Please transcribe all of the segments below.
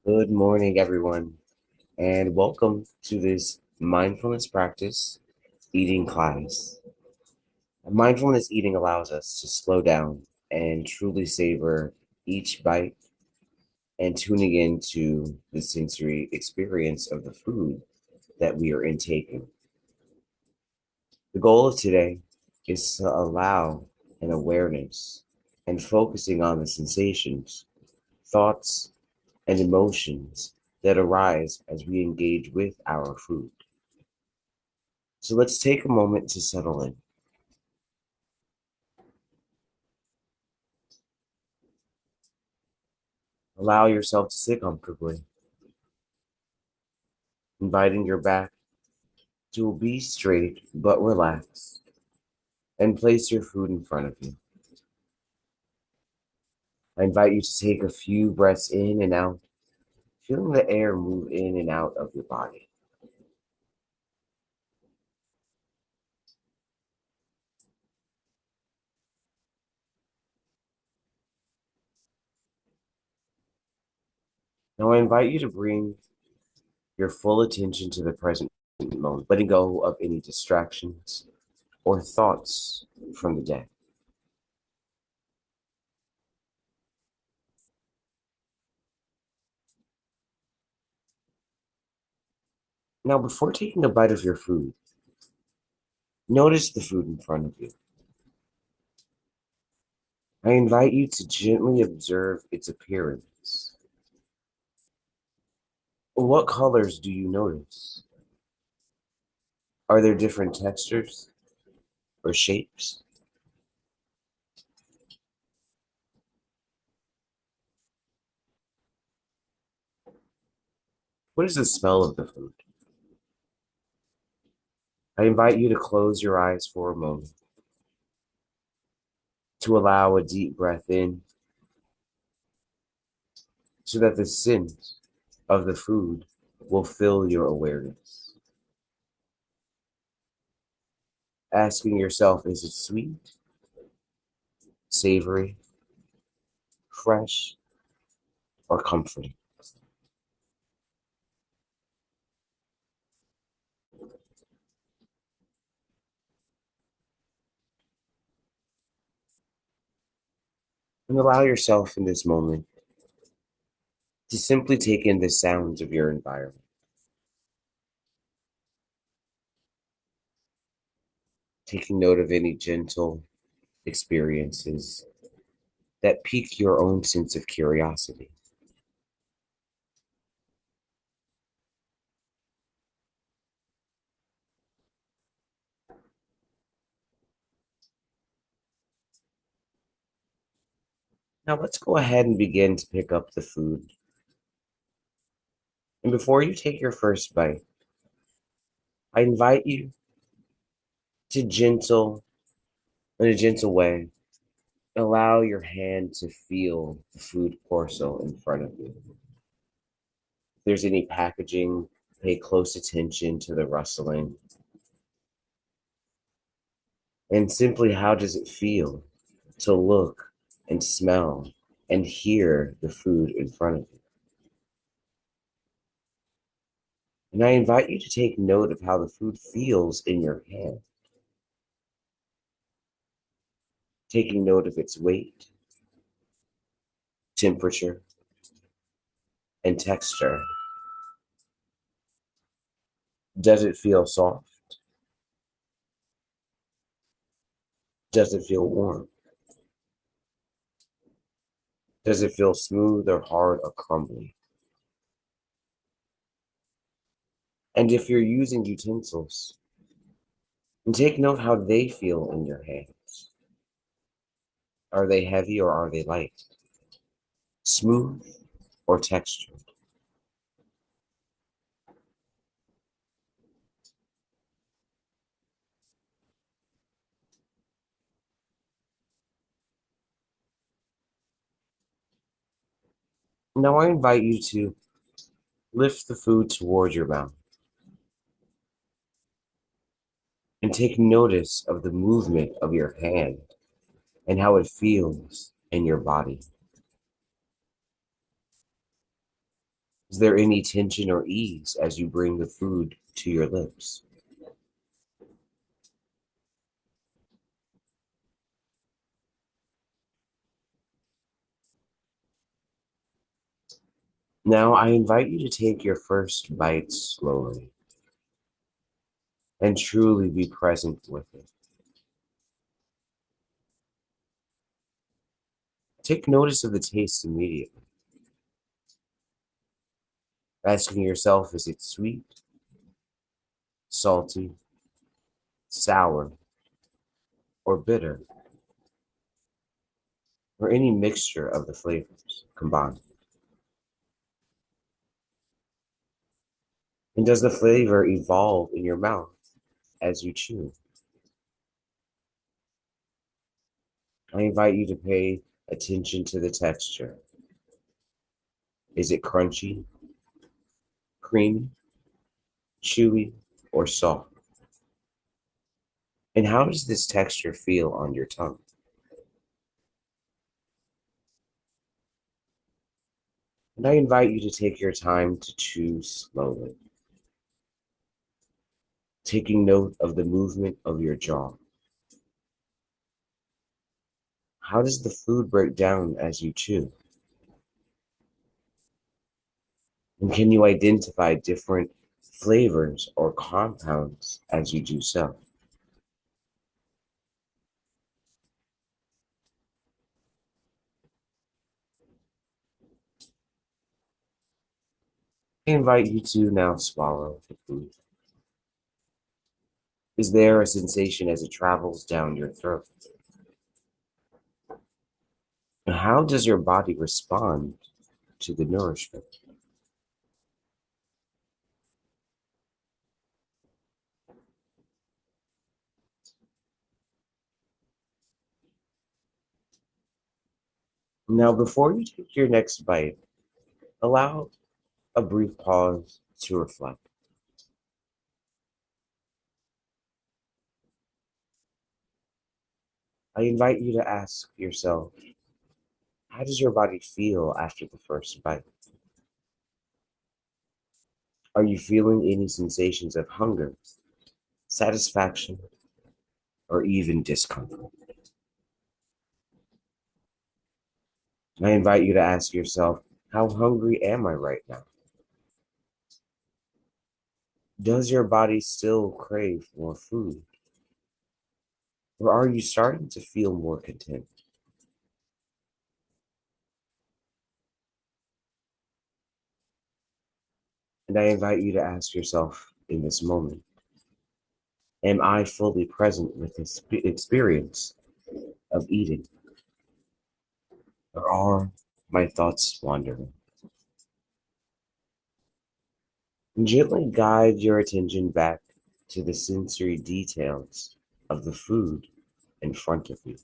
Good morning, everyone, and welcome to this mindfulness practice eating class. Mindfulness eating allows us to slow down and truly savor each bite and tuning into the sensory experience of the food that we are intaking. The goal of today is to allow an awareness and focusing on the sensations, thoughts, and emotions that arise as we engage with our food. So let's take a moment to settle in. Allow yourself to sit comfortably, inviting your back to be straight but relaxed, and place your food in front of you. I invite you to take a few breaths in and out, feeling the air move in and out of your body. Now I invite you to bring your full attention to the present moment, letting go of any distractions or thoughts from the day. Now, before taking a bite of your food, notice the food in front of you. I invite you to gently observe its appearance. What colors do you notice? Are there different textures or shapes? What is the smell of the food? I invite you to close your eyes for a moment, to allow a deep breath in so that the scent of the food will fill your awareness. Asking yourself, is it sweet, savory, fresh, or comforting? And allow yourself in this moment to simply take in the sounds of your environment, taking note of any gentle experiences that pique your own sense of curiosity. Now let's go ahead and begin to pick up the food. And before you take your first bite, I invite you to in a gentle way, allow your hand to feel the food parcel in front of you. If there's any packaging, pay close attention to the rustling. And simply, how does it feel to look and smell and hear the food in front of you? And I invite you to take note of how the food feels in your hand, taking note of its weight, temperature, and texture. Does it feel soft? Does it feel warm? Does it feel smooth or hard or crumbly? And if you're using utensils, and take note how they feel in your hands. Are they heavy or are they light? Smooth or textured? Now I invite you to lift the food towards your mouth and take notice of the movement of your hand and how it feels in your body. Is there any tension or ease as you bring the food to your lips? Now I invite you to take your first bite slowly and truly be present with it. Take notice of the taste immediately, asking yourself, is it sweet, salty, sour, or bitter, or any mixture of the flavors combined? And does the flavor evolve in your mouth as you chew? I invite you to pay attention to the texture. Is it crunchy, creamy, chewy, or soft? And how does this texture feel on your tongue? And I invite you to take your time to chew slowly, taking note of the movement of your jaw. How does the food break down as you chew? And can you identify different flavors or compounds as you do so? I invite you to now swallow the food. Is there a sensation as it travels down your throat? And how does your body respond to the nourishment? Now, before you take your next bite, allow a brief pause to reflect. I invite you to ask yourself, how does your body feel after the first bite? Are you feeling any sensations of hunger, satisfaction, or even discomfort? I invite you to ask yourself, how hungry am I right now? Does your body still crave more food? Or are you starting to feel more content? And I invite you to ask yourself in this moment, am I fully present with this experience of eating? Or are my thoughts wandering? And gently guide your attention back to the sensory details of the food in front of you.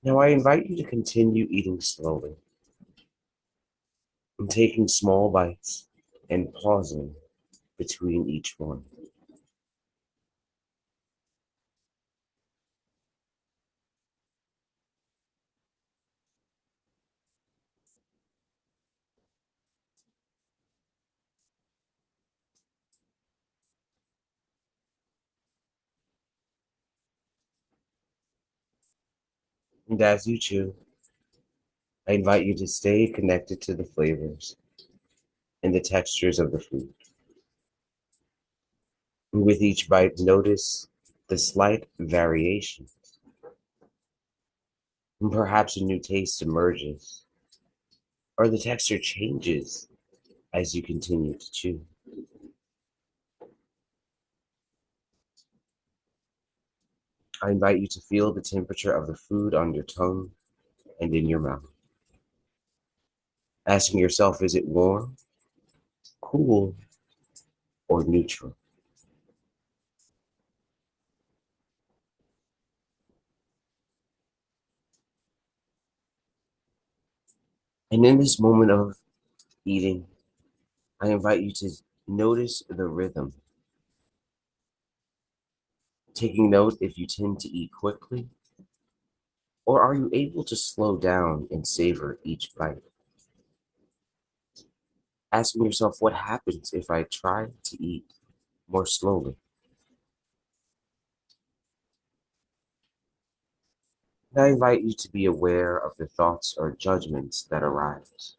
Now I invite you to continue eating slowly and taking small bites and pausing between each one. And as you chew, I invite you to stay connected to the flavors and the textures of the food. And with each bite, notice the slight variation, and perhaps a new taste emerges, or the texture changes as you continue to chew. I invite you to feel the temperature of the food on your tongue and in your mouth, asking yourself, is it warm, cool, or neutral? And in this moment of eating, I invite you to notice the rhythm, taking note if you tend to eat quickly, or are you able to slow down and savor each bite? Asking yourself what happens if I try to eat more slowly. And I invite you to be aware of the thoughts or judgments that arise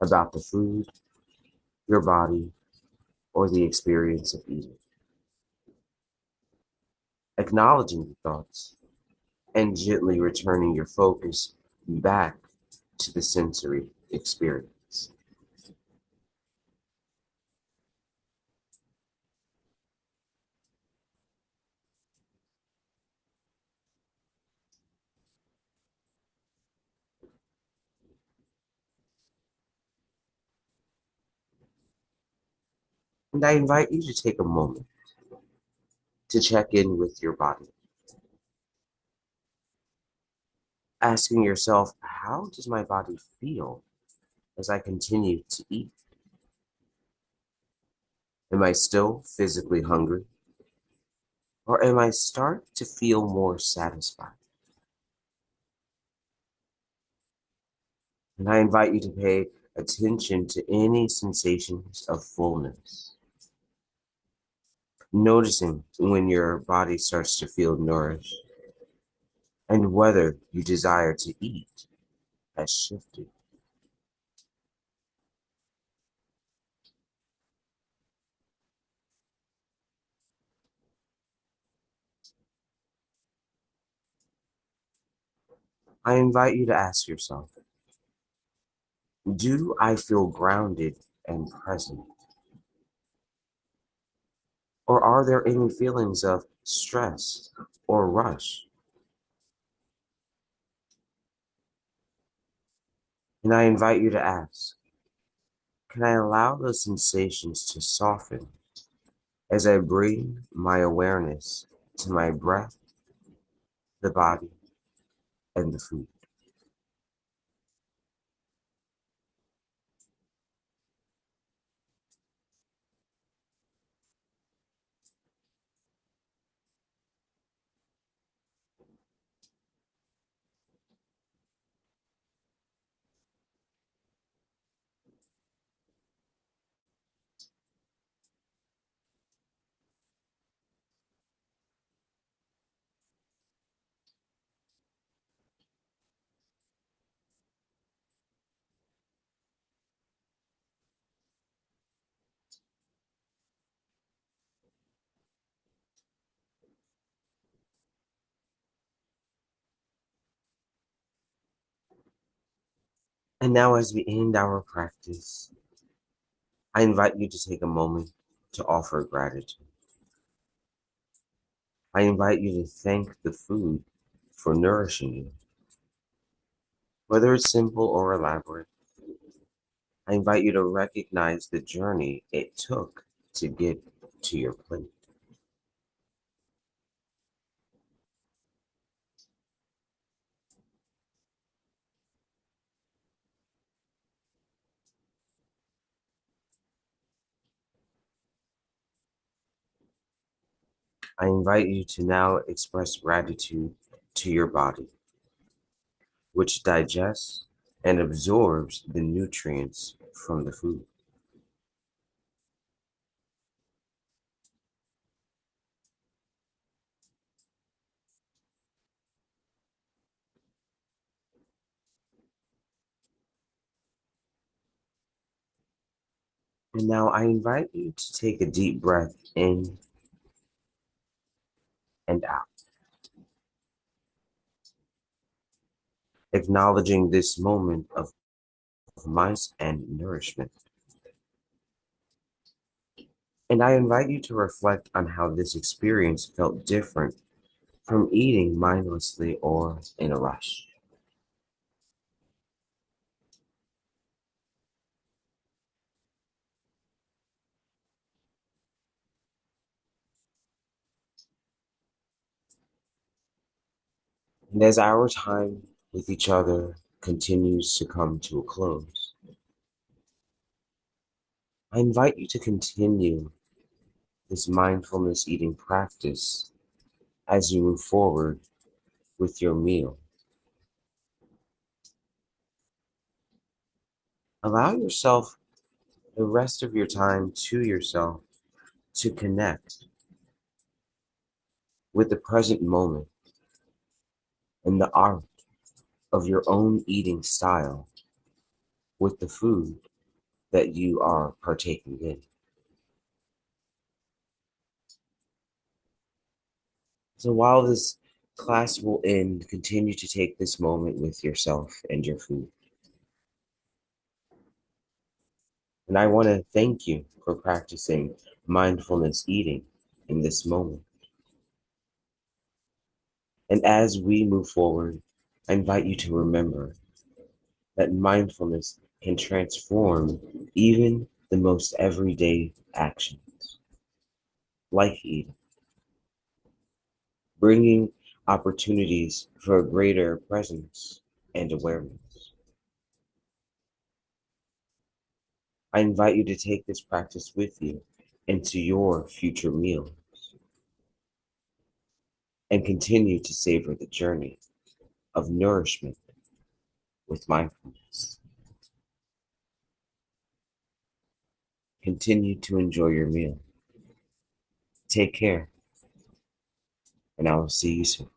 about the food, your body, or the experience of eating. Acknowledging the thoughts and gently returning your focus back to the sensory experience. And I invite you to take a moment to check in with your body, asking yourself, how does my body feel as I continue to eat? Am I still physically hungry? Or am I starting to feel more satisfied? And I invite you to pay attention to any sensations of fullness, noticing when your body starts to feel nourished and whether you desire to eat has shifted. I invite you to ask yourself, do I feel grounded and present? Or are there any feelings of stress or rush? And I invite you to ask, can I allow those sensations to soften as I bring my awareness to my breath, the body, and the food? And now, as we end our practice, I invite you to take a moment to offer gratitude. I invite you to thank the food for nourishing you, whether it's simple or elaborate. I invite you to recognize the journey it took to get to your plate. I invite you to now express gratitude to your body, which digests and absorbs the nutrients from the food. And now I invite you to take a deep breath in and out, acknowledging this moment of mindfulness and nourishment. And I invite you to reflect on how this experience felt different from eating mindlessly or in a rush. And as our time with each other continues to come to a close, I invite you to continue this mindfulness eating practice as you move forward with your meal. Allow yourself the rest of your time to yourself to connect with the present moment and the art of your own eating style with the food that you are partaking in. So while this class will end, continue to take this moment with yourself and your food. And I want to thank you for practicing mindfulness eating in this moment. And as we move forward, I invite you to remember that mindfulness can transform even the most everyday actions, like eating, bringing opportunities for a greater presence and awareness. I invite you to take this practice with you into your future meal and continue to savor the journey of nourishment with mindfulness. Continue to enjoy your meal. Take care, and I will see you soon.